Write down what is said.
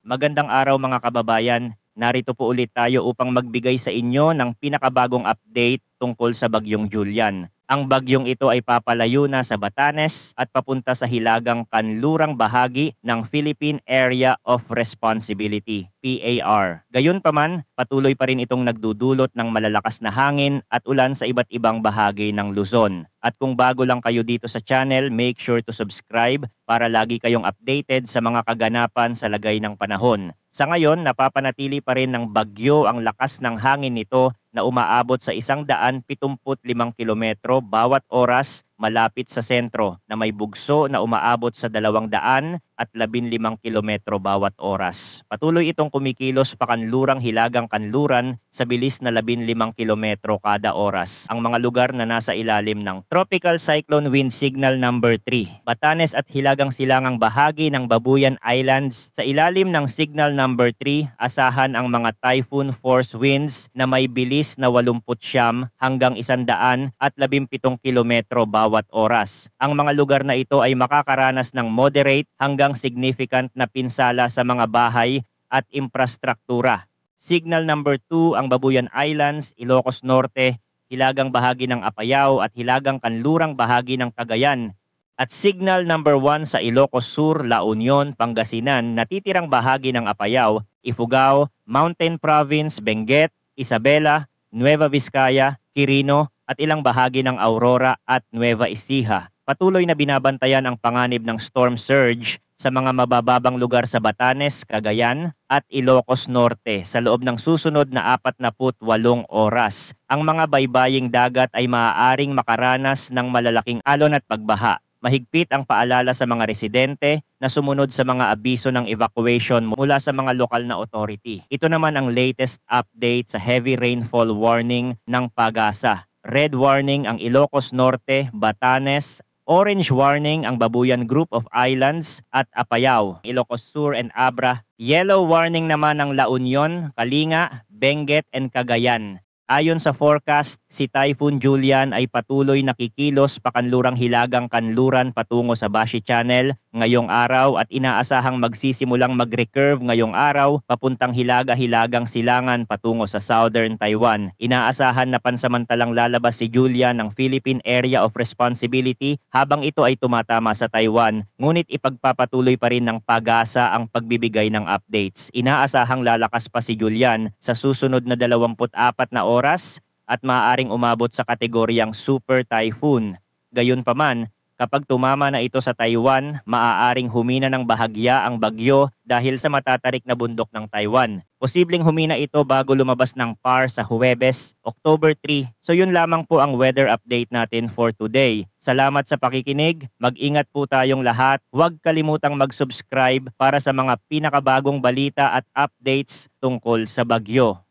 Magandang araw mga kababayan. Narito po ulit tayo upang magbigay sa inyo ng pinakabagong update tungkol sa bagyong Julian. Ang bagyong ito ay papalayo na sa Batanes at papunta sa hilagang kanlurang bahagi ng Philippine Area of Responsibility, PAR. Gayunpaman, patuloy pa rin itong nagdudulot ng malalakas na hangin at ulan sa iba't ibang bahagi ng Luzon. At kung bago lang kayo dito sa channel, make sure to subscribe para lagi kayong updated sa mga kaganapan sa lagay ng panahon. Sa ngayon, napapanatili pa rin ng bagyo ang lakas ng hangin nito na umaabot sa 175 kilometro bawat oras malapit sa sentro na may bugso na umaabot sa 215 kilometro bawat oras. Patuloy itong kumikilos pakanlurang hilagang kanluran sa bilis na 15 kilometro kada oras. Ang mga lugar na nasa ilalim ng Tropical Cyclone Wind Signal number 3, Batanes at hilagang silangang bahagi ng Babuyan Islands. Sa ilalim ng Signal number 3, asahan ang mga typhoon force winds na may bilis na 89 hanggang 117 kilometro bawat oras. Ang mga lugar na ito ay makakaranas ng moderate hanggang significant na pinsala sa mga bahay at infrastruktura. Signal number 2 ang Babuyan Islands, Ilocos Norte, hilagang bahagi ng Apayao at hilagang kanlurang bahagi ng Cagayan. At signal number 1 sa Ilocos Sur, La Union, Pangasinan, natitirang bahagi ng Apayao, Ifugao, Mountain Province, Benguet, Isabela, Nueva Vizcaya, Quirino at ilang bahagi ng Aurora at Nueva Ecija. Patuloy na binabantayan ang panganib ng storm surge sa mga mabababang lugar sa Batanes, Cagayan at Ilocos Norte sa loob ng susunod na 48 oras. Ang mga baybaying dagat ay maaaring makaranas ng malalaking alon at pagbaha. Mahigpit ang paalala sa mga residente na sumunod sa mga abiso ng evacuation mula sa mga lokal na authority. Ito naman ang latest update sa heavy rainfall warning ng PAGASA. Red warning ang Ilocos Norte, Batanes, orange warning ang Babuyan Group of Islands at Apayao, Ilocos Sur and Abra. Yellow warning naman ang La Union, Kalinga, Benguet and Cagayan. Ayon sa forecast, si Typhoon Julian ay patuloy nakikilos pakanlurang hilagang kanluran patungo sa Bashi Channel ngayong araw at inaasahang magsisimulang mag-recurve ngayong araw papuntang hilaga-hilagang silangan patungo sa southern Taiwan. Inaasahan na pansamantalang lalabas si Julian ng Philippine Area of Responsibility habang ito ay tumatama sa Taiwan, ngunit ipagpapatuloy pa rin ng PAGASA ang pagbibigay ng updates. Inaasahang lalakas pa si Julian sa susunod na 24 na oras at maaaring umabot sa kategoryang super typhoon. Gayunpaman, kapag tumama na ito sa Taiwan, maaaring humina ng bahagya ang bagyo dahil sa matatarik na bundok ng Taiwan. Posibleng humina ito bago lumabas ng PAR sa Huwebes, October 3. So yun lamang po ang weather update natin for today. Salamat sa pakikinig, mag-ingat po tayong lahat. Huwag kalimutang mag-subscribe para sa mga pinakabagong balita at updates tungkol sa bagyo.